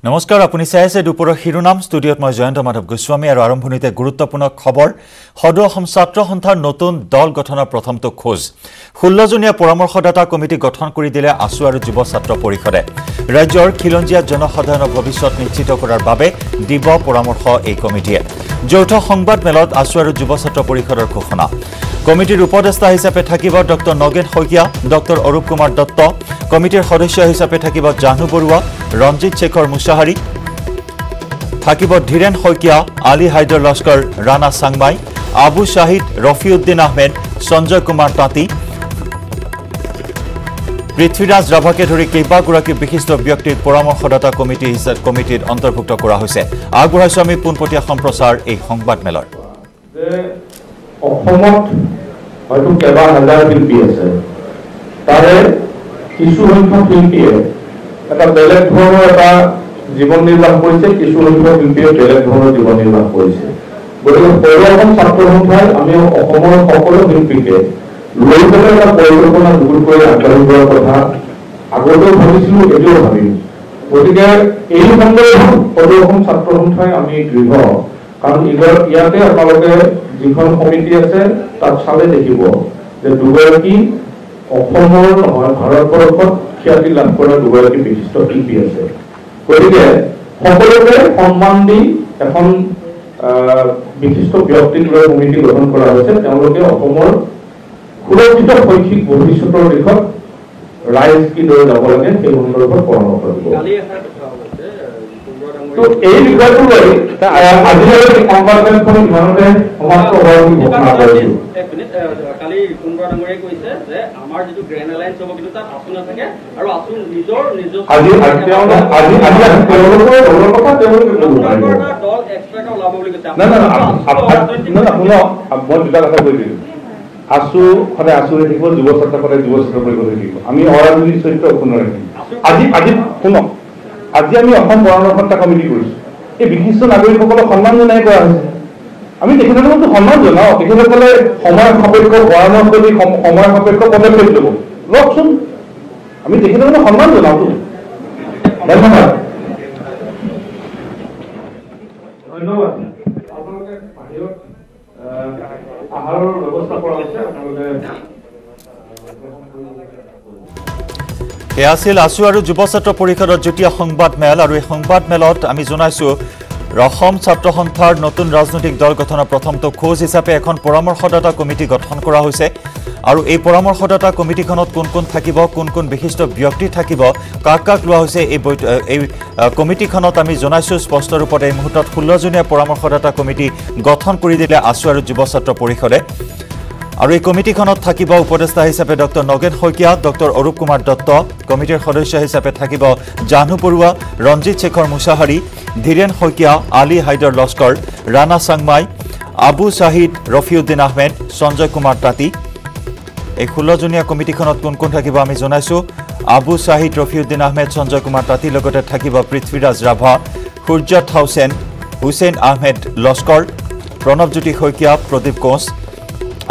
নমস্কাৰ আপুনি চাই আছে দুপৰৰ শিৰোনাম ষ্টুডিঅত মই জয়ন্ত মাধৱ গোস্বামী আৰু আৰম্ভণিতে গুৰুত্বপূৰ্ণ খবৰ সদৌ অসম ছাত্ৰ সন্থাৰ নতুন দল গঠনৰ প্ৰথমটো খোজ 16 জনীয়া পৰামৰ্শদাতা কমিটি গঠন কৰি দিলে আছু আৰু যুৱ ছাত্ৰ পৰিষদে ৰাজ্যৰ খিলঞ্জীয়া জনসাধাৰণৰ ভৱিষ্যত নিশ্চিত কৰাৰ বাবে দিব পৰামৰ্শ এই কমিটিয়ে যৌথ সংবাদ মেলত আছু আৰু যুৱ ছাত্ৰ পৰিষদৰ ঘোষণা কমিটিৰ উপদেষ্টা হিচাপে থাকিব ডক্টৰ নগেন শইকীয়া ডক্টৰ অৰূপ কুমাৰ দত্ত কমিটিৰ সদস্য হিচাপে থাকিব জাহ্নু বৰুৱা ৰঞ্জিত শেখৰ মুছাহাৰী থাকিব ধীৰেন শইকীয়া আলী হাইদৰ লস্কৰ ৰাণা সাংমাই আবু শাহিদ ৰফিউদ্দিন আহমেদ সঞ্জয় কুমাৰ তাঁতী পৃথ্বীৰাজ ৰাভাকে ধৰি কেইবাগৰাকী বিশিষ্ট ব্যক্তিৰ পৰামৰ্শদাতা কমিটিৰ অন্তৰ্ভুক্ত কৰা হৈছে আগবঢ়াইছো আমি পোনপটীয়া সম্প্ৰচাৰ এই সংবাদ মেলৰ অসমত হয়তো কেইবা হাজাৰ শিল্পী আছে তাৰে কিছু সংখ্যক শিল্পীয়ে এটা বেলেগ ধৰণৰ এটা জীৱন নিৰ্বাহ কৰিছে কিছু সংখ্যক শিল্পীয়ে বেলেগ ধৰণৰ জীৱন নিৰ্বাহ কৰিছে গতিকে সদৌ অসম ছাত্ৰ সন্থাই আমি অসমৰ সকলো শিল্পীকে লৈ পেলাই এটা পৰিকল্পনা যুগুত কৰি আগবাঢ়ি যোৱাৰ কথা আগতেও ভাবিছিলোঁ এতিয়াও ভাবিম গতিকে এই সন্দৰ্ভত সদৌ অসম ছাত্ৰ সন্থাই আমি দৃঢ় কাৰণ ইয়াতে আপোনালোকে যিখন সমিতি আছে তাত চালে দেখিব যে দুগৰাকী অসমৰ নহয় ভাৰতবৰ্ষত খ্যাতি লাভ কৰা দুগৰাকী বিশিষ্ট শিল্পী আছে গতিকে সকলোকে সন্মান দি এখন বিশিষ্ট ব্যক্তিক লৈ কমিটি গঠন কৰা হৈছে তেওঁলোকে অসমৰ সুৰক্ষিত শৈক্ষিক ভৱিষ্যতৰ দিশত ৰাইজ কিদৰে যাব লাগে সেই সন্দৰ্ভত পৰামৰ্শ দিব তো এই বিষয়টো লৈ আজিলৈকে সংবাদমেলখন ইমানতে সমাপ্ত হোৱাৰ ঘোষণা কৰিছোঁ কালি কুন্দৰা ডাঙৰীয়াই কৈছে যে আমাৰ যিটো গ্ৰেণ্ড এলায়েন্স হ'ব কিন্তু তাত আছু নাথাকে আৰু আছু নিজৰ দল এক্সট্ৰাকে ওলাব বুলি কৈছে মই দুটা কথা কৈ দিলোঁ আছু সদায় আছু হৈ থাকিব যুৱ ছাত্ৰ সদায় যুৱ ছাত্ৰ পৰিষদ হৈ থাকিব আমি অৰাজনৈতিক চৰিত্ৰ অক্ষুণ্ণ ৰাখিম আজি শুনক আজি আমি অসম পৰামৰ্শদাতা কমিটি কৰিছোঁ এই বিশিষ্ট নাগৰিকসকলক সন্মান জনাই কৰা হৈছে আমি তেখেতসকলক সন্মান জনাওঁ তেখেতসকলে সময় সাপেক্ষ পৰামৰ্শ দি সময় সাপেক্ষ পদক্ষেপ ল'ব লওকচোন আমি তেখেতসকলক সন্মান জনাওঁতো ধন্যবাদ ধন্যবাদ আপোনালোকে বাহিৰত আহাৰৰ ব্যৱস্থা কৰা হৈছে আপোনালোকে এয়া আছিল আছু আৰু যুৱ ছাত্ৰ পৰিষদৰ যুটীয়া সংবাদ মেল আৰু এই সংবাদ মেলত আমি জনাইছো অসম ছাত্ৰ সন্থাৰ নতুন ৰাজনৈতিক দল গঠনৰ প্ৰথমটো খোজ হিচাপে এখন পৰামৰ্শদাতা কমিটি গঠন কৰা হৈছে আৰু এই পৰামৰ্শদাতা কমিটিখনত কোন কোন থাকিব কোন কোন বিশিষ্ট ব্যক্তি থাকিব কাক লোৱা হৈছে এই কমিটিখনত আমি জনাইছো স্পষ্ট ৰূপত এই মুহূৰ্তত 16 জনীয়া পৰামৰ্শদাতা কমিটি গঠন কৰি দিলে আছু আৰু যুৱ ছাত্ৰ পৰিষদে আৰু এই কমিটিখনত থাকিব উপদেষ্টা হিচাপে ডক্টৰ নগেন শইকীয়া ডক্টৰ অৰূপ কুমাৰ দত্ত কমিটিৰ সদস্য হিচাপে থাকিব জাহ্নু বৰুৱা ৰঞ্জিত শেখৰ মুছাহাৰী ধীৰেন শইকীয়া আলী হাইদৰ লস্কৰ ৰাণা সাংমাই আবু শাহিদ ৰফিউদ্দিন আহমেদ সঞ্জয় কুমাৰ তাঁতী এই 16 জনীয়া কমিটিখনত কোন কোন থাকিব আমি জনাইছো আবু শাহিদ ৰফিউদ্দিন আহমেদ সঞ্জয় কুমাৰ তাঁতী লগতে থাকিব পৃথ্বীৰাজ ৰাভা সুৰজত হুছেইন আহমেদ লস্কৰ প্ৰণৱজ্যোতি শইকীয়া প্ৰদীপ কোঁচ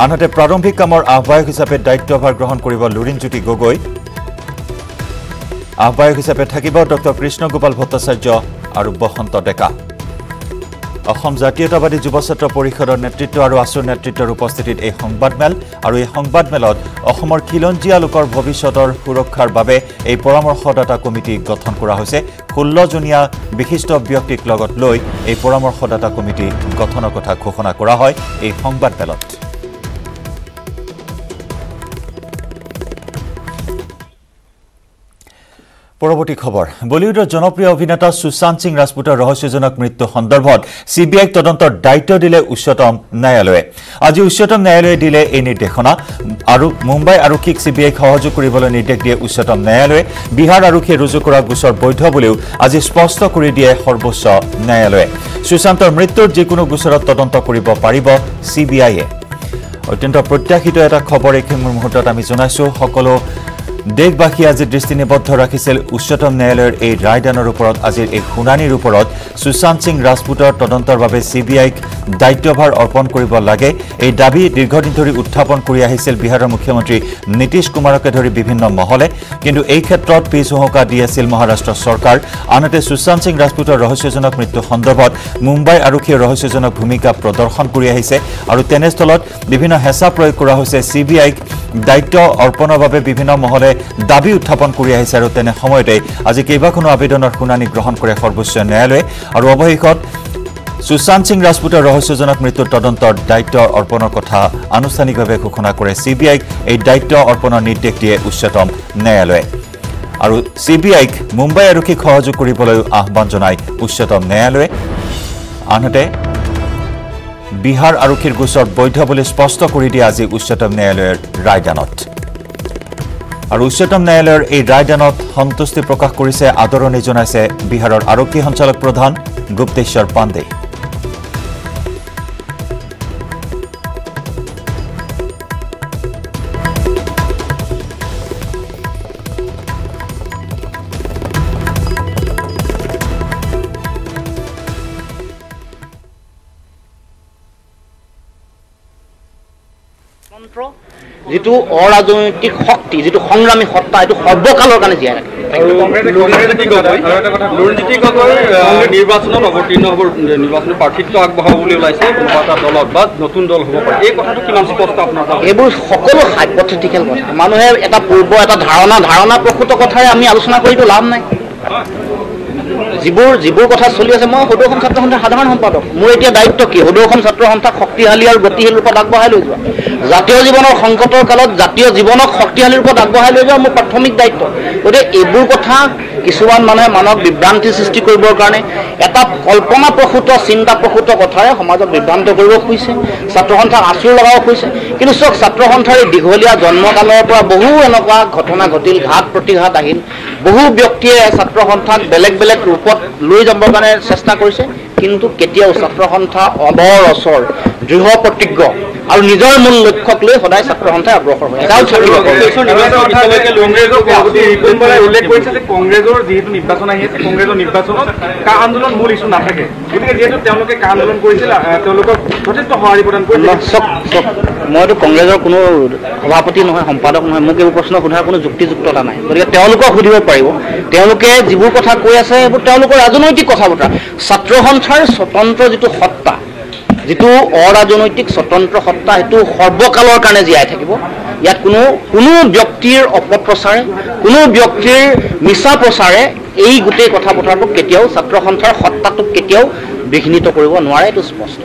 আনহাতে প্ৰাৰম্ভিক কামৰ আহ্বায়ক হিচাপে দায়িত্বভাৰ গ্ৰহণ কৰিব লুৰিণজ্যোতি গগৈ আহ্বায়ক হিচাপে থাকিব ডক্টৰ কৃষ্ণ গোপাল ভট্টাচাৰ্য আৰু বসন্ত ডেকা অসম জাতীয়তাবাদী যুৱ ছাত্ৰ পৰিষদৰ নেতৃত্ব আৰু আছুৰ নেতৃত্বৰ উপস্থিতিত এই সংবাদমেল আৰু এই সংবাদমেলত অসমৰ খিলঞ্জীয়া লোকৰ ভৱিষ্যতৰ সুৰক্ষাৰ বাবে এই পৰামৰ্শদাতা কমিটি গঠন কৰা হৈছে 16 জনীয়া বিশিষ্ট ব্যক্তিক লগত লৈ এই পৰামৰ্শদাতা কমিটি গঠনৰ কথা ঘোষণা কৰা হয় এই সংবাদমেলত পৰৱৰ্তী খবৰ বলিউডৰ জনপ্ৰিয় অভিনেতা সুশান্ত সিং ৰাজপুতৰ ৰহস্যজনক মৃত্যু সন্দৰ্ভত সিবিআইক তদন্তৰ দায়িত্ব দিলে উচ্চতম ন্যায়ালয়ে আজি উচ্চতম ন্যায়ালয়ে দিলে এই নিৰ্দেশনা আৰু মুম্বাই আৰক্ষীক সিবিআইক সহযোগ কৰিবলৈ নিৰ্দেশ দিয়ে উচ্চতম ন্যায়ালয়ে বিহাৰ আৰক্ষীয়ে ৰুজু কৰা গোচৰ বৈধ বুলিও আজি স্পষ্ট কৰি দিয়ে সৰ্বোচ্চ ন্যায়ালয়ে সুশান্তৰ মৃত্যুৰ যিকোনো গোচৰত তদন্ত কৰিব পাৰিব সিবিআইয়ে অত্যন্ত প্ৰত্যাশিত এটা খবৰ এই মুহূৰ্তত আমি জনাইছো সকলো দেশবাসী আজি দৃষ্টি নিবদ্ধ ৰাখিছিল উচ্চতম ন্যায়ালয়ৰ এই ৰায়দানৰ ওপৰত আজিৰ এই শুনানিৰ ওপৰত সুশান্ত সিং ৰাজপুতৰ তদন্তৰ বাবে CBIক দায়িত্বভাৰ অৰ্পণ কৰিব লাগে এই দাবী দীৰ্ঘদিন ধৰি উত্থাপন কৰি আহিছিল বিহাৰৰ মুখ্যমন্ত্ৰী নীতিশ কুমাৰকে ধৰি বিভিন্ন মহলে কিন্তু এই ক্ষেত্ৰত পিছহুঁকা দি আছিল মহাৰাষ্ট্ৰ চৰকাৰ আনহাতে সুশান্ত সিং ৰাজপুতৰ ৰহস্যজনক মৃত্যু সন্দৰ্ভত মুম্বাই আৰক্ষীয়ে ৰহস্যজনক ভূমিকা প্ৰদৰ্শন কৰি আহিছে আৰু তেনেস্থলত বিভিন্ন হেঁচা প্ৰয়োগ কৰা হৈছে CBIক দায়িত্ব অৰ্পণৰ বাবে বিভিন্ন মহলে দাবী উত্থাপন কৰি আহিছে আৰু তেনে সময়তে আজি কেইবাখনো আবেদনৰ শুনানি গ্ৰহণ কৰে সৰ্বোচ্চ ন্যায়ালয়ে আৰু অৱশেষত সুশান্ত সিং ৰাজপুতৰ ৰহস্যজনক মৃত্যুৰ তদন্তৰ দায়িত্ব অৰ্পণৰ কথা আনুষ্ঠানিকভাৱে ঘোষণা কৰে CBIক এই দায়িত্ব অৰ্পণৰ নিৰ্দেশ দিয়ে উচ্চতম ন্যায়ালয়ে আৰু CBIক মুম্বাই আৰক্ষীক সহযোগ কৰিবলৈ আহ্বান জনায় উচ্চতম ন্যায়ালয়ে আনহাতে বিহাৰ আৰক্ষীৰ গোচৰ বৈধ বুলি স্পষ্ট কৰি দিয়ে আজি উচ্চতম ন্যায়ালয়ৰ ৰায়দানত আৰু উচ্চতম ন্যায়ালয়ৰ এই ৰায়দানত সন্তুষ্টি প্ৰকাশ কৰিছে আদৰণি জনাইছে বিহাৰৰ আৰক্ষী সঞ্চালক প্ৰধান গুপ্তেশ্বৰ পাণ্ডে যেটো অৰাজনৈতিক শক্তি যেটো সংগ্ৰামী সত্তা এটো সৰ্বকালৰ কাৰণে জীয়াই ৰাখে নিৰ্বাচনত অৱতীৰ্ণ হ'ব নিৰ্বাচনী প্ৰাৰ্থিত্ব আগবঢ়াব বুলি ওলাইছে কোনোবা এটা দলত বা নতুন দল হ'ব পাৰে এই কথাটো কিমান স্পষ্ট আপোনাৰ এইবোৰ সকলো হাইপথেটিকেল কথা মানুহে এটা পূৰ্ব এটা ধাৰণা প্ৰকৃত কথাৰে আমি আলোচনা কৰিতো লাভ নাই যিবোৰ কথা চলি আছে মই সদৌ অসম ছাত্ৰ সন্থাৰ সাধাৰণ সম্পাদক মোৰ এতিয়া দায়িত্ব কি সদৌ অসম ছাত্ৰ সন্থাক শক্তিশালী আৰু গতিশীল ৰূপত আগবঢ়াই লৈ যোৱা জাতীয় জীৱনৰ সংকটৰ কালত জাতীয় জীৱনক শক্তিশালী ৰূপত আগবঢ়াই লৈ যোৱা মোৰ প্ৰাথমিক দায়িত্ব গতিকে এইবোৰ কথা কিছুমান মানুহে মানক বিভ্ৰান্তি সৃষ্টি কৰিবৰ কাৰণে এটা কল্পনাপ্ৰসূত চিন্তাপ্ৰসূত কথাৰে সমাজক বিভ্ৰান্ত কৰিব খুজিছে ছাত্ৰ সন্থাক আঁচুৰ লগাব খুজিছে কিন্তু চক ছাত্ৰ সন্থাৰ দীঘলীয়া জন্মকালৰ পৰা বহু এনেকুৱা ঘটনা ঘটিল ঘাত প্ৰতিঘাত আহিল বহু ব্যক্তিয়ে ছাত্ৰ সন্থাক বেলেগ বেলেগ ৰূপত লৈ যাবৰ কাৰণে চেষ্টা কৰিছে কিন্তু কেতিয়াও ছাত্ৰ সন্থা অবৰ অচৰ দৃঢ় প্ৰতিজ্ঞ আৰু নিজৰ মূল লক্ষ্যক লৈ সদায় ছাত্ৰ সন্থাই অগ্ৰসৰ হয় এটাও থাকিব উল্লেখ কৰিছে যে কংগ্ৰেছৰ যিহেতু নিৰ্বাচন আহি আছে কংগ্ৰেছৰ নিৰ্বাচনত কা আন্দোলন মূল ইছ্যু নাথাকে গতিকে যিহেতু তেওঁলোকে কা আন্দোলন কৰিছিল তেওঁলোকক যথেষ্ট সঁহাৰি প্ৰদান কৰিছে মইতো কংগ্ৰেছৰ কোনো সভাপতি নহয় সম্পাদক নহয় মোক এইবোৰ প্ৰশ্ন সোধাৰ কোনো যুক্তিযুক্ততা নাই গতিকে তেওঁলোকক সুধিব পাৰিব তেওঁলোকে যিবোৰ কথা কৈ আছে সেইবোৰ তেওঁলোকৰ ৰাজনৈতিক কথা বতৰা ছাত্ৰ সন্থাৰ স্বতন্ত্ৰ যিটো সত্তা যিটো অৰাজনৈতিক স্বতন্ত্ৰ সত্তা সেইটো সৰ্বকালৰ কাৰণে জীয়াই থাকিব ইয়াত কোনো ব্যক্তিৰ অপপ্ৰচাৰে কোনো ব্যক্তিৰ মিছা প্ৰচাৰে এই গোটেই কথা বতৰাটো কেতিয়াও ছাত্ৰ সন্থাৰ সত্তাটোক কেতিয়াও বিঘ্নিত কৰিব নোৱাৰে এইটো স্পষ্ট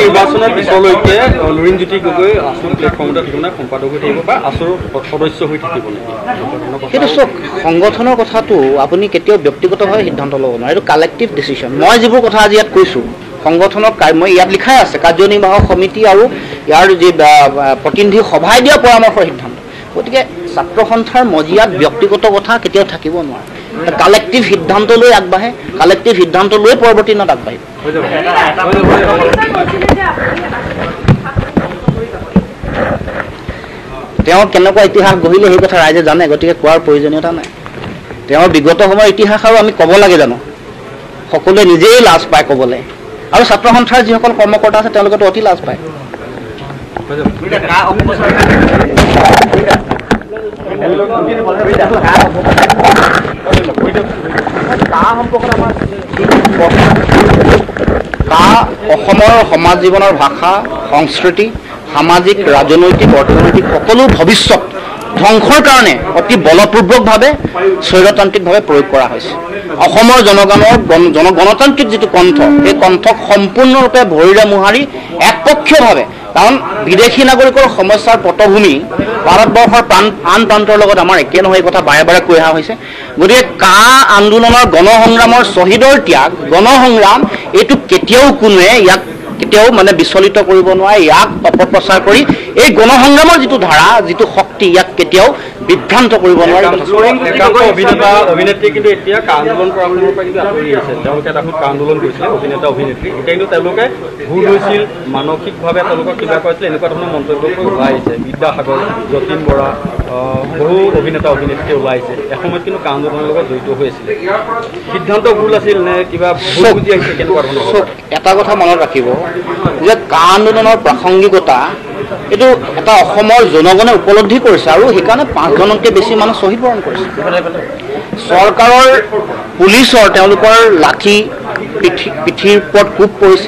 নিৰ্বাচনৰ পিছলৈকে লুৰিণজ্যোতি গগৈ আছুৰ প্লেটফৰ্মত থাকিব নে সম্পাদক হৈ থাকিব বা আছুৰ সদস্য হৈ থাকিব সেইটো চক সংগঠনৰ কথাটো আপুনি কেতিয়াও ব্যক্তিগতভাৱে সিদ্ধান্ত ল'ব নোৱাৰে এইটো কালেক্টিভ ডিচিশ্যন মই যিবোৰ কথা আজি ইয়াত কৈছোঁ সংগঠনৰ মই ইয়াত লিখাই আছে কাৰ্যনিৰ্বাহক সমিতি আৰু ইয়াৰ যি প্ৰতিনিধি সভাই দিয়া পৰামৰ্শৰ সিদ্ধান্ত গতিকে ছাত্ৰ সন্থাৰ মজিয়াত ব্যক্তিগত কথা কেতিয়াও থাকিব নোৱাৰে কালেক্টিভ সিদ্ধান্ত লৈ আগবাঢ়ে কালেক্টিভ সিদ্ধান্ত লৈ পৰৱৰ্তী দিনত আগবাঢ়িব তেওঁ কেনেকুৱা ইতিহাস গঢ়িলে সেই কথা ৰাইজে জানে গতিকে কোৱাৰ প্ৰয়োজনীয়তা নাই তেওঁৰ বিগত সময়ৰ ইতিহাস আৰু আমি ক'ব লাগে জানো সকলোৱে নিজেই লাজ পায় ক'বলৈ আৰু ছাত্ৰ সন্থাৰ যিসকল কৰ্মকৰ্তা আছে তেওঁলোকেতো অতি লাজ পায় অসমৰ সমাজ জীৱনৰ ভাষা সংস্কৃতি সামাজিক ৰাজনৈতিক অৰ্থনৈতিক সকলো ভৱিষ্যত ধ্বংসৰ কাৰণে অতি বলপূৰ্বকভাৱে স্বৈৰতান্ত্ৰিকভাৱে প্ৰয়োগ কৰা হৈছে অসমৰ জনগণৰ গণতান্ত্ৰিক যিটো কণ্ঠ সেই কণ্ঠক সম্পূৰ্ণৰূপে ভৰিৰে মোহাৰি একপক্ষীয়ভাৱে কাৰণ বিদেশী নাগৰিকৰ সমস্যাৰ পটভূমি ভাৰতবৰ্ষৰ আন প্ৰান্তৰ লগত আমাৰ একে নহয় এই কথা বাৰে বাৰে কৈ অহা হৈছে গতিকে কা আন্দোলনৰ গণসংগ্ৰামৰ শ্বহীদৰ ত্যাগ গণসংগ্ৰাম এইটো কেতিয়াও কোনোৱে ইয়াক কেতিয়াও মানে বিচলিত কৰিব নোৱাৰে ইয়াক অপপ্ৰচাৰ কৰি এই গণসংগ্ৰামৰ যিটো ধাৰা যিটো শক্তি ইয়াক কেতিয়াও বিভ্ৰান্ত কৰিব নোৱাৰি। অভিনেতা অভিনেত্ৰী কিন্তু এতিয়া আন্দোলন কৰা সময়ৰ পৰা কিন্তু আঁতৰি আছে। তেওঁলোকে এটা আন্দোলন কৰিছিলে অভিনেতা অভিনেত্ৰী, এতিয়া কিন্তু তেওঁলোকে ভুল হৈছিল, মানসিকভাৱে তেওঁলোকক কিবা কৰিছিলে, এনেকুৱা ধৰণৰ মন্তব্য কৰি ওলাই আহিছে। বিদ্যাসাগৰ, যতীন বৰা, বহু অভিনেতা অভিনেত্ৰী ওলাই আহিছে। এসময়ত কিন্তু আন্দোলনৰ লগত জড়িত হৈ আছিলে। সিদ্ধান্ত ভুল আছিল নে কিবা ভুল বুজি আহিছে, কেনেকুৱা ধৰণৰ? এটা কথা মনত ৰাখিব যে আন্দোলনৰ প্ৰাসংগিকতা এইটো এটা অসমৰ জনগণে উপলব্ধি কৰিছে আৰু সেইকাৰণে 5জনতকৈ বেছি মানুহ শ্বহীদ বৰণ কৰিছে। চৰকাৰৰ পুলিচৰ তেওঁলোকৰ লাঠি পিঠিৰ ওপৰত কোব পৰিছে,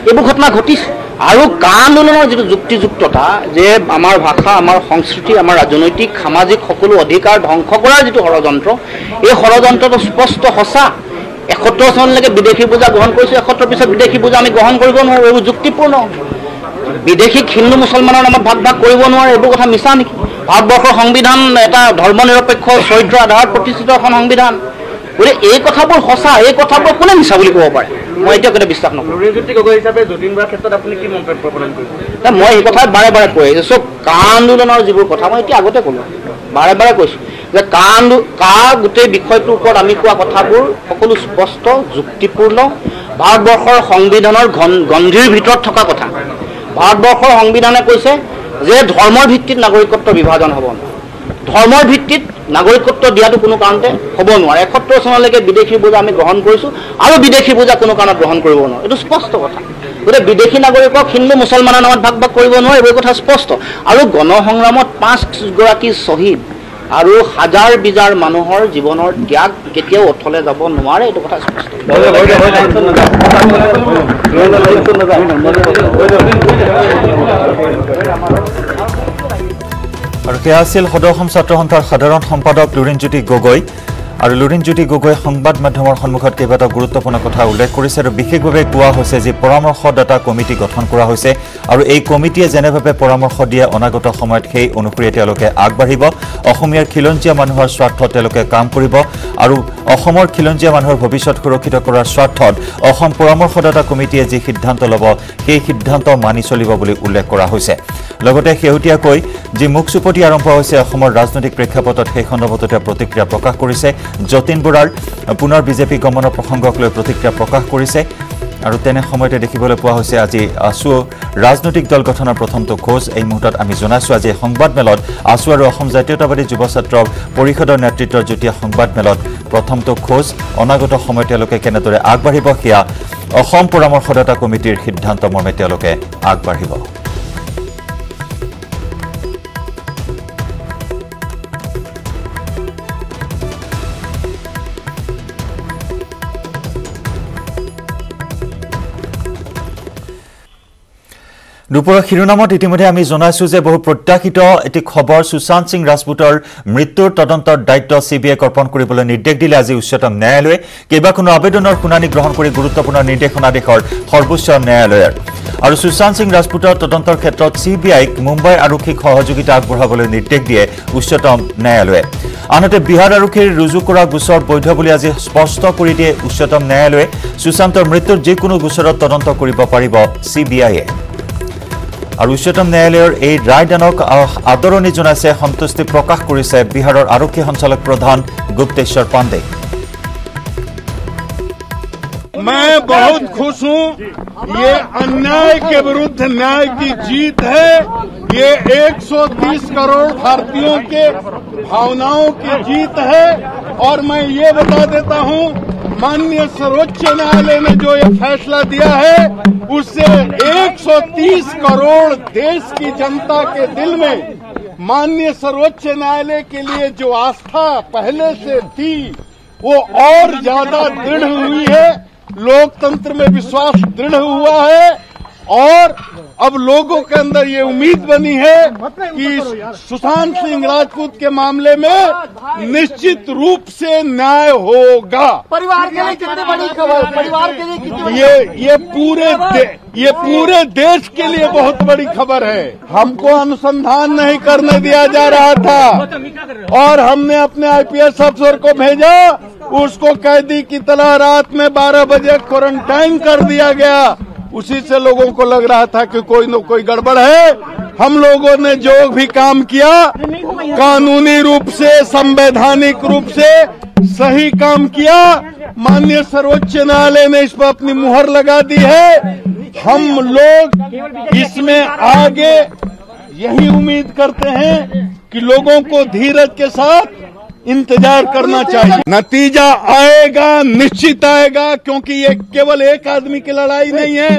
এইবোৰ ঘটনা ঘটিছে। আৰু আন্দোলনৰ যিটো যুক্তিযুক্ততা যে আমাৰ ভাষা, আমাৰ সংস্কৃতি, আমাৰ ৰাজনৈতিক সামাজিক সকলো অধিকাৰ ধ্বংস কৰাৰ যিটো ষড়যন্ত্ৰ, এই ষড়যন্ত্ৰটো স্পষ্ট সঁচা। 71 চনলৈকে বিদেশী পূজা গ্ৰহণ কৰিছোঁ, 71 পিছত বিদেশী পূজা আমি গ্ৰহণ কৰিব নোৱাৰোঁ, এইবোৰ যুক্তিপূৰ্ণ। বিদেশীক হিন্দু মুছলমানৰ নামত ভাগ ভাগ কৰিব নোৱাৰে, এইবোৰ কথা মিছা নেকি? ভাৰতবৰ্ষৰ সংবিধান এটা ধৰ্ম নিৰপেক্ষ চৰিত্ৰ আধাৰত প্ৰতিষ্ঠিত এখন সংবিধান। গতিকে এই কথাবোৰ সঁচা, এই কথাবোৰ কোনে মিছা বুলি ক'ব পাৰে? মই এতিয়া কেতিয়া বিশ্বাস নকৰোঁ। লুৰিণজ্যোতি গগৈ হিচাপে যতীন বৰাৰ ক্ষেত্ৰত আপুনি কি মন্তব্য প্ৰদান কৰিছে? মই এই কথাই বাৰে বাৰে কৈ আহিছোঁ। চব আন্দোলনৰ যিবোৰ কথা মই এতিয়া আগতে ক'লোঁ, বাৰে বাৰে কৈছোঁ যে গোটেই বিষয়টোৰ ওপৰত আমি কোৱা কথাবোৰ সকলো স্পষ্ট, যুক্তিপূৰ্ণ, ভাৰতবৰ্ষৰ সংবিধানৰ গণ্ডিৰ ভিতৰত থকা কথা। ভাৰতবৰ্ষৰ সংবিধানে কৈছে যে ধৰ্মৰ ভিত্তিত নাগৰিকত্ব বিভাজন হ'ব নোৱাৰে, ধৰ্মৰ ভিত্তিত নাগৰিকত্ব দিয়াটো কোনো কাৰণতে হ'ব নোৱাৰে। 71 চনলৈকে বিদেশী পূজা আমি গ্ৰহণ কৰিছোঁ আৰু বিদেশী পূজা কোনো কাৰণত গ্ৰহণ কৰিব নোৱাৰোঁ, এইটো স্পষ্ট কথা। গতিকে বিদেশী নাগৰিকক হিন্দু মুছলমানৰ নামত ভাগ ভাগ কৰিব নোৱাৰে, এইবোৰ কথা স্পষ্ট। আৰু গণসংগ্ৰামত 5গৰাকী শ্বহীদ আৰু হাজাৰ বিজাৰ মানুহৰ জীৱনৰ ত্যাগ কেতিয়াও অথলে যাব নোৱাৰে, এইটো কথা স্পষ্ট। আৰু সেয়া আছিল সদৌ অসম ছাত্ৰ সন্থাৰ সাধাৰণ সম্পাদক লুৰিণজ্যোতি গগৈ। আৰু লুৰিণজ্যোতি গগৈ সংবাদ মাধ্যমৰ সন্মুখত কেইবাটাও গুৰুত্বপূৰ্ণ কথা উল্লেখ কৰিছে আৰু বিশেষভাৱে কোৱা হৈছে যে পৰামৰ্শদাতা কমিটি গঠন কৰা হৈছে আৰু এই কমিটিয়ে যেনেভাৱে পৰামৰ্শ দিয়ে অনাগত সময়ত সেই অনুসৰি তেওঁলোকে আগবাঢ়িব। অসমীয়াৰ খিলঞ্জীয়া মানুহৰ স্বাৰ্থত তেওঁলোকে কাম কৰিব আৰু অসমৰ খিলঞ্জীয়া মানুহৰ ভৱিষ্যত সুৰক্ষিত কৰাৰ স্বাৰ্থত অসম পৰামৰ্শদাতা কমিটিয়ে যি সিদ্ধান্ত ল'ব সেই সিদ্ধান্ত মানি চলিব বুলি উল্লেখ কৰা হৈছে। লগতে শেহতীয়াকৈ যি মুখচুপতি আৰম্ভ হৈছে অসমৰ ৰাজনৈতিক প্ৰেক্ষাপটত সেই সন্দৰ্ভত প্ৰতিক্ৰিয়া প্ৰকাশ কৰিছে। যতীন বৰাৰ পুনৰ বিজেপি গমনৰ প্ৰসংগক লৈ প্ৰতিক্ৰিয়া প্ৰকাশ কৰিছে আৰু তেনে সময়তে দেখিবলৈ পোৱা হৈছে আজি আছু ৰাজনৈতিক দল গঠনৰ প্ৰথমটো খোজ। এই মুহূৰ্তত আমি জনাইছোঁ আজি সংবাদমেলত আছু আৰু অসম জাতীয়তাবাদী যুৱ ছাত্ৰ পৰিষদৰ নেতৃত্বৰ যুটীয়া সংবাদমেলত প্ৰথমটো খোজ। অনাগত সময়ত তেওঁলোকে কেনেদৰে আগবাঢ়িব সেয়া অসম পৰামৰ্শদাতা কমিটিৰ সিদ্ধান্ত মৰ্মে তেওঁলোকে আগবাঢ়িব। দুপৰীয়া শিৰোনামত ইতিমধ্যে আমি জনাইছোঁ যে বহু প্ৰত্যাশিত এটি খবৰ সুশান্ত সিং ৰাজপুতৰ মৃত্যুৰ তদন্তৰ দায়িত্ব CBIক অৰ্পণ কৰিবলৈ নিৰ্দেশ দিলে আজি উচ্চতম ন্যায়ালয়ে। কেইবাখনো আবেদনৰ শুনানি গ্ৰহণ কৰি গুৰুত্বপূৰ্ণ নিৰ্দেশনা দেশৰ সৰ্বোচ্চ ন্যায়ালয়ৰ। আৰু সুশান্ত সিং ৰাজপুতৰ তদন্তৰ ক্ষেত্ৰত CBIক মুম্বাই আৰক্ষীক সহযোগিতা আগবঢ়াবলৈ নিৰ্দেশ দিয়ে উচ্চতম ন্যায়ালয়ে। আনহাতে বিহাৰ আৰক্ষীৰ ৰুজু কৰা গোচৰ বৈধ বুলি আজি স্পষ্ট কৰি দিয়ে উচ্চতম ন্যায়ালয়ে। সুশান্তৰ মৃত্যুৰ যিকোনো গোচৰত তদন্ত কৰিব পাৰিব CBIয়ে। আৰু উচ্চতম ন্যায়ালয়ৰ এই ৰায়দানক আদৰণি জনাইছে, সন্তুষ্টি প্ৰকাশ কৰিছে বিহাৰৰ আৰক্ষী সঞ্চালক প্ৰধান গুপ্তেশ্বৰ পাণ্ডে। मैं बहुत खुश हूँ, ये अन्याय के विरुद्ध न्याय की जीत है। ये 130 करोड़ भारतीयों के भावनाओं की जीत है। और मैं ये बता देता हूँ, माननीय सर्वोच्च न्यायालय ने जो ये फैसला दिया है उससे 130 करोड़ देश की जनता के दिल में माननीय सर्वोच्च न्यायालय के लिए जो आस्था पहले से थी वो और ज्यादा दृढ़ हुई है। लोकतंत्र में विश्वास दृढ़ हुआ है और अब लोगों के अंदर ये उम्मीद बनी है कि सुशांत सिंह राजपूत के मामले में निश्चित रूप से न्याय होगा। परिवार के लिए कितनी बड़ी खबर, परिवार के लिए कितनी बड़ी ये पूरे देश के लिए बहुत बड़ी खबर है। हमको अनुसंधान नहीं करने दिया जा रहा था और हमने अपने IPS अफसर को भेजा, उसको कैदी की तरह रात में 12 बजे क्वारंटाइन कर दिया गया। उसी से लोगों को लग रहा था कि कोई न कोई गड़बड़ है। हम लोगों ने जो भी काम किया कानूनी रूप से, संवैधानिक रूप से सही काम किया। माननीय सर्वोच्च न्यायालय ने इस पर अपनी मुहर लगा दी है। हम लोग इसमें आगे यही उम्मीद करते हैं कि लोगों को धीरज के साथ इंतजार करना चाहिए। नतीजा आएगा, निश्चित आएगा, क्योंकि ये केवल एक आदमी की लड़ाई नहीं है,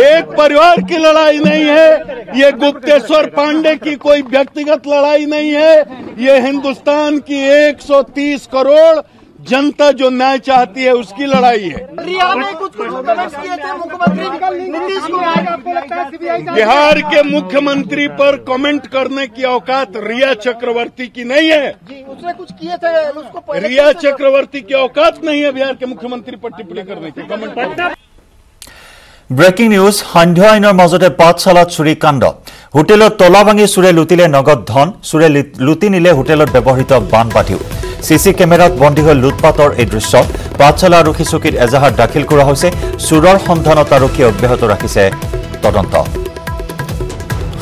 एक परिवार की लड़ाई नहीं है, ये गुप्तेश्वर पांडे की कोई व्यक्तिगत लड़ाई नहीं है, ये हिंदुस्तान की 130 करोड़ जनता जो न्याय चाहती है उसकी लड़ाई है। रिया में कुछ कमेंट्स किए थे मुख्यमंत्री नीतीश कुमार। बिहार के मुख्यमंत्री पर कमेंट करने की औकात रिया चक्रवर्ती की नहीं है। जी, उसने कुछ किए थे, उसको रिया चक्रवर्ती की औकात नहीं है बिहार के मुख्यमंत्री पर टिप्पणी करने की, कमेंट। Breaking news. সান্ধ্য আইনৰ মাজতে পাঠশালাত চুৰি কাণ্ড। হোটেলত তলা ভাঙি চোৰে লুটিলে নগদ ধন, চোৰে লুটি নিলে হোটেলত ব্যৱহৃত বানবাটিও। সিসি কেমেৰাত বন্দী হল লুটপাটৰ এই দৃশ্য। পাঠশালা আৰক্ষী চকীত এজাহাৰ দাখিল কৰা হৈছে। চোৰৰ সন্ধানত আৰক্ষীয়ে অব্যাহত ৰাখিছে তদন্ত।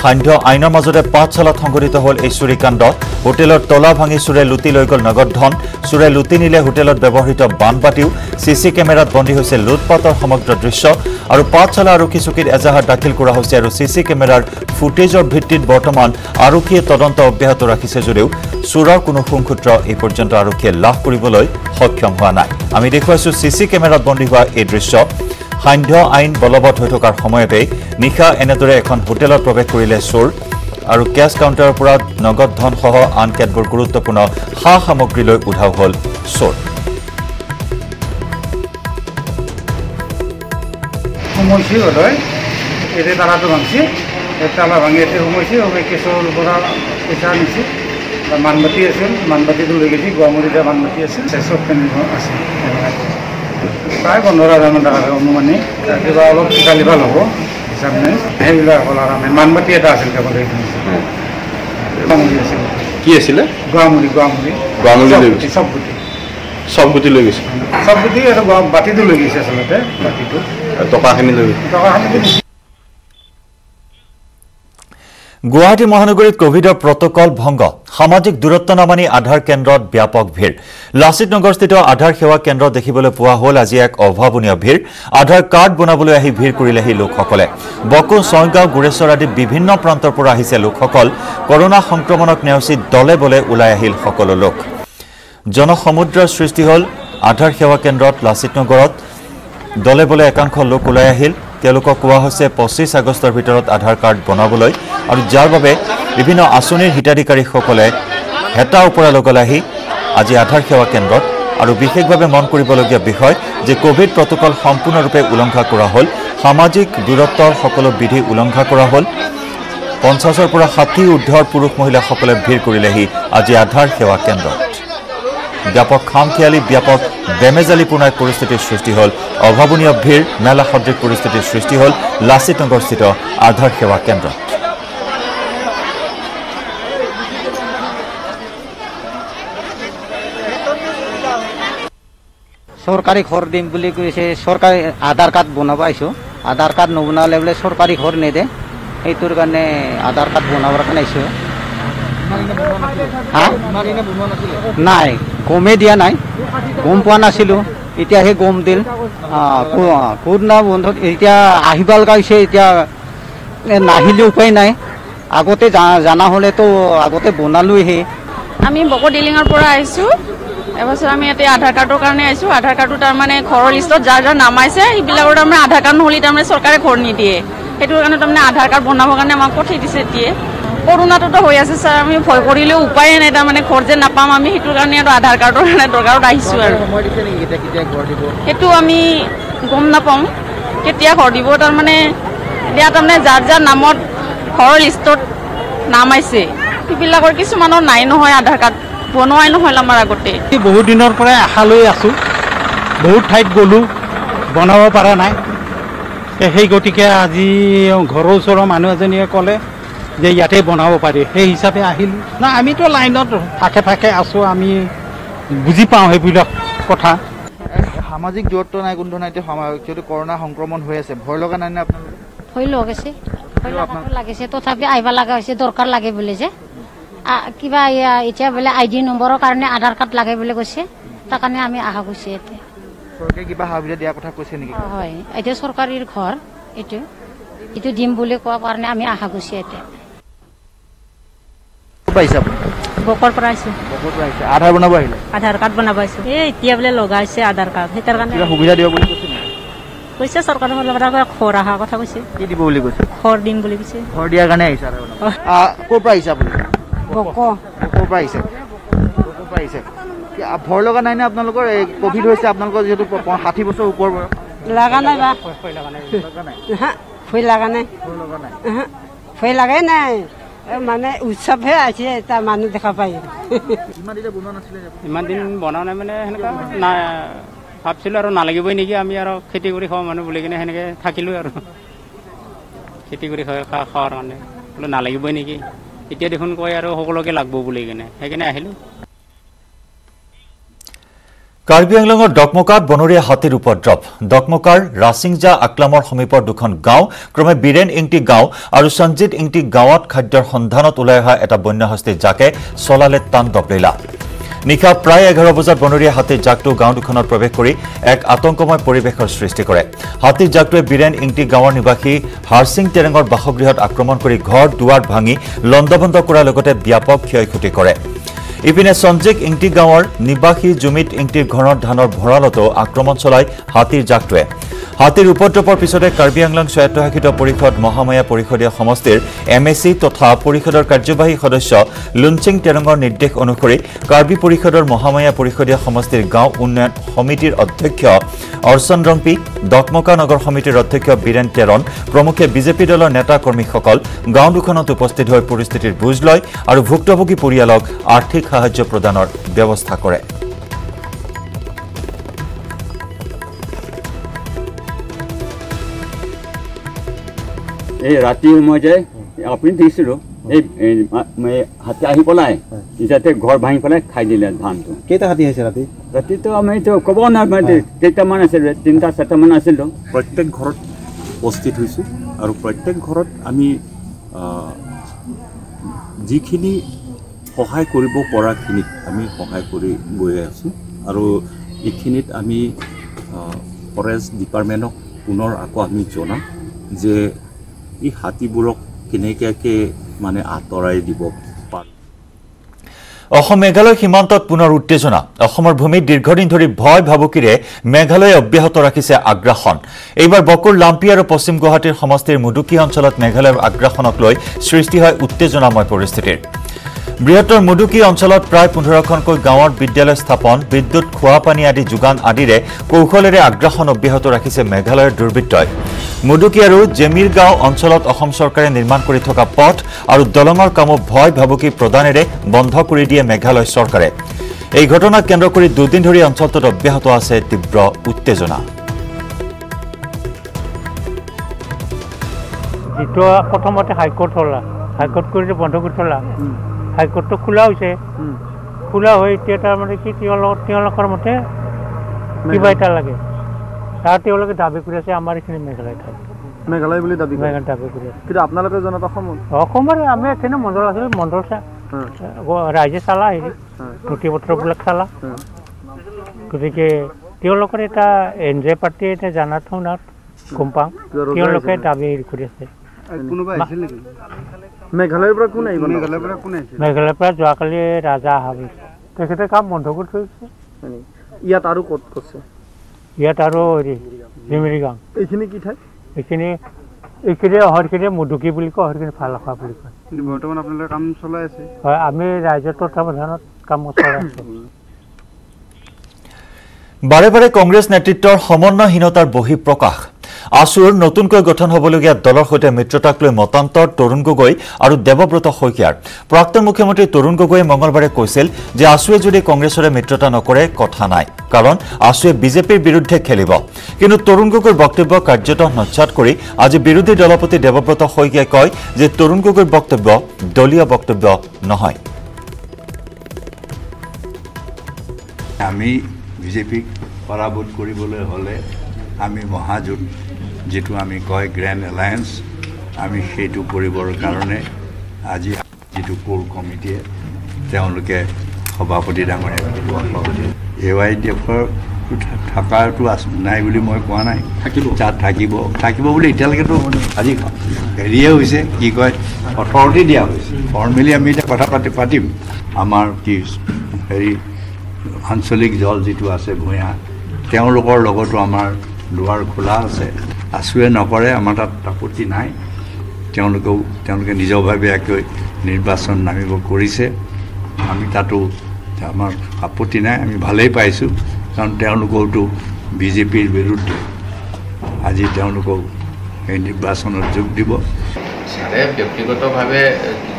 সান্ধ্য আইনৰ মাজতে পাঠশালাত সংঘটিত হল এই চুৰিকাণ্ড। হোটেলত তলা ভাঙি চোৰে লুটি লৈ গল নগদ ধন, চোৰে লুটি নিলে হোটেলত ব্যৱহৃত বানবাটিও। সিসি কেমেৰাত বন্দী হৈছে লুটপাটৰ সমগ্ৰ দৃশ্য আৰু পাঠশালা আৰক্ষী চকীত এজাহাৰ দাখিল কৰা হৈছে আৰু সিসি কেমেৰাৰ ফুটেজৰ ভিত্তিত বৰ্তমান আৰক্ষীয়ে তদন্ত অব্যাহত ৰাখিছে যদিও চোৰৰ কোনো সংসূত্ৰ এই পৰ্যন্ত আৰক্ষীয়ে লাভ কৰিবলৈ সক্ষম হোৱা নাই। আমি দেখুৱাইছো সিসি কেমেৰাত বন্দী হোৱা এই দৃশ্য। সান্ধ্য আইন বলবৎ হৈ থকাৰ সময়তে নিশা এনেদৰে এখন হোটেলত প্ৰৱেশ কৰিলে চোৰ আৰু কেছ কাউণ্টাৰৰ পৰা নগদ ধনসহ আন কেতবোৰ গুৰুত্বপূৰ্ণ সা সামগ্ৰীলৈ উধাও হ'ল চোৰ। সোমাইছে বোধহয় এতে তালাটো ভাঙছে, তালা ভাঙি এতে সোমাইছে, কেছৰ পৰা পইচা নিছে, মানবাতি আছিল, মানবাতিটো লৈ গৈছে, গুৱাহাটীতে মানবাতি আছিল, চব আছে প্ৰায় 15,000 মান টকা অনুমানে। কিবা অলপ কালি ভাল হ'ব হিচাপ নাই, সেইবিলাক হ'ল আৰু মানবাতি এটা আছিল কেৱল সেইখিনি আছিল। কি আছিলে? গুৱাহাটী চব গুটি লৈ গৈছে, চব গুটি আৰু বাতিটো লৈ গৈছে আচলতে, বাতিটো টকাখিনি লৈ গৈছে। গুৱাহাটী মহানগৰীত কোভিডৰ প্ৰটকল ভংগ। সামাজিক দূৰত্ব নামানি আধাৰ কেন্দ্ৰত ব্যাপক ভিৰ। লাচিত নগৰস্থিত আধাৰ সেৱা কেন্দ্ৰ দেখিবলৈ পোৱা হ'ল আজি এক অভাৱনীয় ভিৰ। আধাৰ কাৰ্ড বনাবলৈ আহি ভিৰ কৰিলেহি লোকসকলে। বকো, ছয়গাঁও, গুৰেশ্বৰ আদি বিভিন্ন প্ৰান্তৰ পৰা আহিছে লোকসকল। কৰোনা সংক্ৰমণক নেওচি দলে বলে ওলাই আহিল সকলো লোক। জনসমুদ্ৰৰ সৃষ্টি হ'ল আধাৰ সেৱা কেন্দ্ৰত লাচিত নগৰত। দলে বলে একাংশ লোক ওলাই আহিল। তেওঁলোকক কোৱা হৈছে 25 আগষ্টৰ ভিতৰত আধাৰ কাৰ্ড বনাবলৈ আৰু যাৰ বাবে বিভিন্ন আঁচনিৰ হিতাধিকাৰীসকলে হেতা ওপৰা লগালে আহি আজি আধাৰ সেৱা কেন্দ্ৰত। আৰু বিশেষভাৱে মন কৰিবলগীয়া বিষয় যে কোভিড প্ৰটকল সম্পূৰ্ণৰূপে উলংঘা কৰা হ'ল। সামাজিক দূৰত্বৰ সকলো বিধি উলংঘা কৰা হ'ল। 50ৰ পৰা 60 ঊৰ্ধৰ পুৰুষ মহিলাসকলে ভিৰ কৰিলেহি আজি আধাৰ সেৱা কেন্দ্ৰত। ব্যাপক খামখেয়ালি, ব্যাপক বেমেজালিপূৰ্ণ এক পৰিস্থিতিৰ সৃষ্টি হ'ল। অভাৱনীয় ভিৰ, মেলা সদৃশ পৰিস্থিতিৰ সৃষ্টি হ'ল লাচিত নগৰস্থিত আধাৰ সেৱা কেন্দ্ৰত। চৰকাৰী ঘৰ দিম বুলি কৈছে, চৰকাৰী আধাৰ কাৰ্ড বনাব আহিছোঁ। আধাৰ কাৰ্ড নবনালে বোলে চৰকাৰী ঘৰ নেদে, সেইটোৰ কাৰণে আধাৰ কাৰ্ড বনাবৰ কাৰণে আহিছোঁ। নাই, গমেই দিয়া নাই, গম পোৱা নাছিলোঁ, এতিয়াহে গম দিল। কোনদিনা বন্ধ এতিয়া আহিব লগা হৈছে, এতিয়া নাহিলে উপায় নাই। আগতে জানা হ'লেতো আগতে বনালোহে। আমি বকডিলিঙৰ পৰা আহিছোঁ। এবছৰ আমি ইয়াতে আধাৰ কাৰ্ডৰ কাৰণে আহিছোঁ। আধাৰ কাৰ্ডটো তাৰমানে ঘৰৰ লিষ্টত যাৰ যাৰ নামাইছে সেইবিলাকৰ তাৰমানে আধাৰ কাৰ্ড নহ'লে তাৰমানে চৰকাৰে ঘৰ নিদিয়ে। সেইটো কাৰণে তাৰমানে আধাৰ কাৰ্ড বনাবৰ কাৰণে আমাক পঠাই দিছে এতিয়া। কৰোণাটোতো হৈ আছে ছাৰ, আমি ভয় কৰিলেও উপায়ে নাই, তাৰমানে ঘৰ যে নাপাম আমি, সেইটোৰ কাৰণে আৰু আধাৰ কাৰ্ডৰ কাৰণে দৰকাৰত আহিছোঁ। আৰু সেইটো আমি গম নাপাওঁ কেতিয়া ঘৰ দিব। তাৰমানে এতিয়া তাৰমানে যাৰ যাৰ নামত ঘৰৰ লিষ্টত নাম আহিছে সেইবিলাকৰ কিছুমানৰ নাই নহয় আধাৰ কাৰ্ড, বনোৱাই নহ'ল আমাৰ আগতে। বহুত দিনৰ পৰাই আশা লৈ আছোঁ, বহুত ঠাইত গ'লোঁ, বনাব পৰা নাই। সেই গতিকে আজি ঘৰৰ ওচৰৰ মানুহ এজনীয়ে ক'লে যে ইয়াতে বনাব পাৰি, সেই হিচাপে আহিলোঁ। না আমিতো লাইনত ফাকে ফাকে আছোঁ, আমি বুজি পাওঁ সেইবিলাক কথা। সামাজিক দূৰত্ব নাই কোনো ধৰণৰ এতিয়া যদি কৰোনা সংক্ৰমণ হৈ আছে ভয় লগা নাই নে আপোনালোকৰ ভয় লগেছে ভয় লাগিছে তথাপি আহিব লগা হৈছে দৰকাৰ লাগে বুলি যে কিবা এতিয়া বোলে ID নম্বৰৰ কাৰণে আধাৰ কাৰ্ড লাগে বুলি কৈছে তাৰ কাৰণে আমি আহা গৈছে এতিয়া চৰকাৰে কিবা সুবিধা দিয়া কথা কৈছে নেকি হয় এতিয়া চৰকাৰীৰ ঘৰ এইটো দিম বুলি কোৱা কাৰণে আমি আহা গৈছে এতিয়া পাইছা বকৰ পৰা আহিছো আধাৰ বনাব আহিলে আধাৰ কাৰ্ড বনাব আহিছো এতিয়া বোলে লগাইছে আধাৰ কাৰ্ড সেইটাৰ কাৰণে কিবা সুবিধা দিব বুলি কৈছে কৈছে চৰকাৰৰ ফালৰ পৰা খৰ অহা কথা কৈছে কি দিব বুলি কৈছে খৰ দিম বুলি কৈছে খৰ দিয়াৰ কাৰণে আহিছে আধাৰ বনাব ক'ৰ পৰা আহিছে আপুনি ক'ৰ পৰা আহিছে ভয় লগা নাই নে আপোনালোকৰ এই কোভিড হৈছে আপোনালোকৰ যিহেতু 60 বছৰ ওপৰ বয়স লগা নাই বা ভয় লগা নাই ভয় লাগাই নাই মানে উৎসৱহে আছে এটা মানুহ দেখা পাই ইমান দিন বনোৱা নাই মানে সেনেকুৱা নাই ভাবছিলো আৰু নালাগিবই নেকি আমি আৰু খেতি কৰি খোৱা মানুহ বুলি কিনে সেনেকে থাকিলো আৰু খেতি কৰি খোৱাৰ কাৰণে বোলো নালাগিবই নেকি এতিয়া দেখোন কয় আৰু সকলোকে লাগব বুলি কিনে সেইকাৰণে আহিলো কাৰ্বি আংলঙৰ ডকমকাত বনৰীয়া হাতীৰ উপদ্ৰৱ ডকমকাৰ ৰাছিংজা আকলামৰ সমীপৰ দুখন গাঁও ক্ৰমে বীৰেন ইংটি গাঁও আৰু সঞ্জিত ইংটি গাঁৱত খাদ্যৰ সন্ধানত ওলাই অহা এটা বন্যহস্তীৰ জাকে চলালে তাণ্ডৱ লীলা নিশা প্ৰায় 11 বজাত বনৰীয়া হাতীৰ জাকটো গাঁও দুখনত প্ৰৱেশ কৰি এক আতংকময় পৰিৱেশৰ সৃষ্টি কৰে হাতীৰ জাকটোৱে বীৰেন ইংটি গাঁৱৰ নিবাসী হাৰসিং তেৰেঙৰ বাসগৃহত আক্ৰমণ কৰি ঘৰ দুৱাৰ ভাঙি লণ্ডভণ্ড কৰাৰ লগতে ব্যাপক ক্ষয়ক্ষতি কৰে ইপিনে সঞ্জিক ইংটি গাঁৱৰ নিবাসী জুমিত ইংটিৰ ঘৰৰ ধানৰ ভঁৰালতো আক্ৰমণ চলাই হাতীৰ জাকটোৱে হাতীৰ উপদ্ৰৱৰ পিছতে কাৰ্বি আংলং স্বায়ত্তশাসিত পৰিষদ মহামায়া পৰিষদীয় সমষ্টিৰ MAC তথা পৰিষদৰ কাৰ্যবাহী সদস্য লুনচিং তেৰঙৰ নিৰ্দেশ অনুসৰি কাৰ্বি পৰিষদৰ মহামায়া পৰিষদীয় সমষ্টিৰ গাঁও উন্নয়ন সমিতিৰ অধ্যক্ষ অৰ্চন ৰংপি ডকমকা নগৰ সমিতিৰ অধ্যক্ষ বীৰেন তেৰণ প্ৰমুখে বিজেপি দলৰ নেতা কৰ্মীসকল গাঁও দুখনত উপস্থিত হৈ পৰিস্থিতিৰ বুজ লয় আৰু ভুক্তভোগী পৰিয়ালক আৰ্থিক সাহায্য প্ৰদানৰ ব্যৱস্থা কৰে এই ৰাতি সময় যায় আপুনি দেখিছিলোঁ এই হাতী আহি পেলাই যাতে ঘৰ ভাঙি পেলাই খাই দিলে ধানটো কেইটা হাতী আহিছে ৰাতিটো আমিতো ক'ব নোৱাৰো কেইটামান আছিল 3-4মান আছিল প্ৰত্যেক ঘৰত উপস্থিত হৈছোঁ আৰু প্ৰত্যেক ঘৰত আমি যিখিনি সহায় কৰিব পৰাখিনিক আমি সহায় কৰি গৈ আছোঁ আৰু এইখিনিত আমি ফৰেষ্ট ডিপাৰ্টমেণ্টক পুনৰ আকৌ আমি জনাম যে এই হাতীবোৰক কেনেকৈ মানে আঁতৰাই দিব পাৰোঁ অসম মেঘালয় সীমান্তত পুনৰ উত্তেজনা অসমৰ ভূমিত দীৰ্ঘদিন ধৰি ভয় ভাবুকিৰে মেঘালয়ে অব্যাহত ৰাখিছে আগ্ৰাসন এইবাৰ বকুৰ লাম্পি আৰু পশ্চিম গুৱাহাটীৰ সমষ্টিৰ মুডুকি অঞ্চলত মেঘালয়ৰ আগ্ৰাসনক লৈ সৃষ্টি হয় উত্তেজনাময় পৰিস্থিতিৰ বৃহত্তৰ মুডুকি অঞ্চলত প্ৰায় 15খনকৈ গাঁৱৰ বিদ্যালয় স্থাপন বিদ্যুৎ খোৱা পানী আদি যোগান আদিৰে কৌশলেৰে আগ্ৰাসন অব্যাহত ৰাখিছে মেঘালয়ৰ দুৰ্বৃত্তই মুডুকি আৰু জেমিৰ গাঁও অঞ্চলত অসম চৰকাৰে নিৰ্মাণ কৰি থকা পথ আৰু দলঙৰ কামো ভয় ভাবুকি প্ৰদানেৰে বন্ধ কৰি দিয়ে মেঘালয় চৰকাৰে এই ঘটনাক কেন্দ্ৰ কৰি দুদিন ধৰি অঞ্চলটোত অব্যাহত আছে তীব্ৰ উত্তেজনা যেটো প্ৰথমতে হাইকোৰ্ট হলা হাইকোৰ্ট কৰি বন্ধ কৰি থলা হাইকোৰ্টটো খোলা হৈছে খোলা হৈ এতিয়া তাৰমানে কি তেওঁলোকৰ মতে কিবা এটা লাগে তাৰ তেওঁলোকে দাবী কৰি আছে আমাৰ এইখিনি মেঘালয় বুলি দাবী কৰি আছে কিন্তু আপোনালোকে জনাত অসমৰে আমি এখানে মণ্ডল আছিল মণ্ডল ৰাইজে চালা হেৰি নথি পত্ৰবিলাক চালা গতিকে তেওঁলোকৰ এটা এনজে পাৰ্টি এটা জানাত শুনাত গম পাওঁ তেওঁলোকে দাবী কৰি আছে মেঘালয়ৰ পৰা কোন আহিব মেঘালয়ৰ পৰা যোৱাকালি ৰাজা অহা গৈছে তেখেতে কাম বন্ধ কৰি থৈছে ইয়াত আৰু ক'ত কৈছে ইয়াত আৰু হেৰি জিমিৰি গাঁও এইখিনি কি ঠাই এইখিনি অহৰখিনি মুডুকি বুলি কয় অহৰখিনি ফালখোৱা বুলি কয় বৰ্তমান আপোনালোকে কাম চলাই আছে হয় আমি ৰাইজৰ তত্বাৱধানত কাম চলাই আছোঁ বাৰে বাৰে কংগ্ৰেছ নেতৃত্বৰ সমন্বয়হীনতাৰ বহিঃপ্ৰকাশ আসুৰ নতুনকৈ গঠন হ'বলগীয়া দলৰ সৈতে মিত্ৰতাক লৈ মতান্তৰ তৰুণ গগৈ আৰু দেৱব্ৰত শইকীয়াৰ প্ৰাক্তন মুখ্যমন্ত্ৰী তৰুণ গগৈয়ে মঙলবাৰে কৈছিল যে আসুৱে যদি কংগ্ৰেছৰে মিত্ৰতা নকৰে কথা নাই কাৰণ আসুৱে বিজেপিৰ বিৰুদ্ধে খেলিব কিন্তু তৰুণ গগৈৰ বক্তব্য কাৰ্যত নচ্ছাত কৰি আজি বিৰোধী দলপতি দেৱব্ৰত শইকীয়াই কয় যে তৰুণ গগৈৰ বক্তব্য দলীয় বক্তব্য নহয় আমি বিজেপিক পৰাভূত কৰিবলৈ হ'লে আমি মহাজোঁট যেটো আমি কয় গ্ৰেণ্ড এলায়েন্স আমি সেইটো কৰিবৰ কাৰণে আজি যেটো কোৰ কমিটিয়ে তেওঁলোকে সভাপতি ডাঙৰীয়া AYDFৰ থাকাটো নাই বুলি মই কোৱা নাই তাত থাকিব বুলি এতিয়ালৈকেতো আজি হেৰিয়ে হৈছে কি কয় অথৰিটি দিয়া হৈছে ফৰ্মেলি আমি এতিয়া কথা পাতিম আমাৰ কি হেৰি আঞ্চলিক দল যেটো আছে ভূঞা তেওঁলোকৰ লগতো আমাৰ দুৱাৰ খোলা আছে আছুৱে নকৰে আমাৰ তাত আপত্তি নাই তেওঁলোকে নিজৰভাৱে নিৰ্বাচন নামিব কৰিছে আমি তাতো আমাৰ আপত্তি নাই আমি ভালেই পাইছোঁ কাৰণ তেওঁলোকোতো বিজেপিৰ বিৰুদ্ধে আজি তেওঁলোকক এই নিৰ্বাচনত যোগ দিব ছাৰে ব্যক্তিগতভাৱে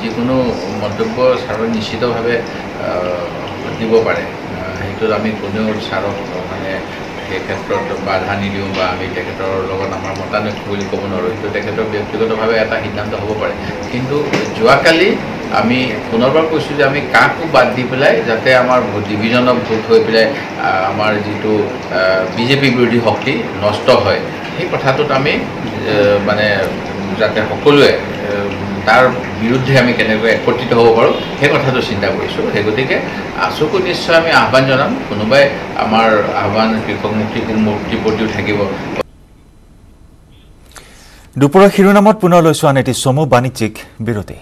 যিকোনো মন্তব্য ছাৰে নিশ্চিতভাৱে দিব পাৰে সেইটোত আমি কোনেও ছাৰক মানে সেই ক্ষেত্ৰত বাধা নিদিওঁ বা আমি তেখেতৰ লগত আমাৰ মতানৈক্য বুলি ক'ব নোৱাৰোঁ সেইটো তেখেতৰ ব্যক্তিগতভাৱে এটা সিদ্ধান্ত হ'ব পাৰে কিন্তু যোৱাকালি আমি পুনৰবাৰ কৈছোঁ যে আমি কাকো বাদ দি পেলাই যাতে আমাৰ ডিভিজনক ভোট হৈ পেলাই আমাৰ যিটো বিজেপি বিৰোধী শক্তি নষ্ট হয় সেই কথাটোত আমি মানে যাতে সকলোৱে তাৰ বিৰুদ্ধে আমি কেনেকৈ একত্ৰিত হ'ব পাৰোঁ সেই কথাটো চিন্তা কৰিছোঁ সেই গতিকে আছুকো নিশ্চয় আমি আহ্বান জনাম কোনোবাই আমাৰ আহ্বান কৃষক মুক্তিৰ প্ৰতিও থাকিব দুপৰীয়া শিৰোনামত পুনৰ লৈছোঁ আন এটি চমু বাণিজ্যিক বিৰতি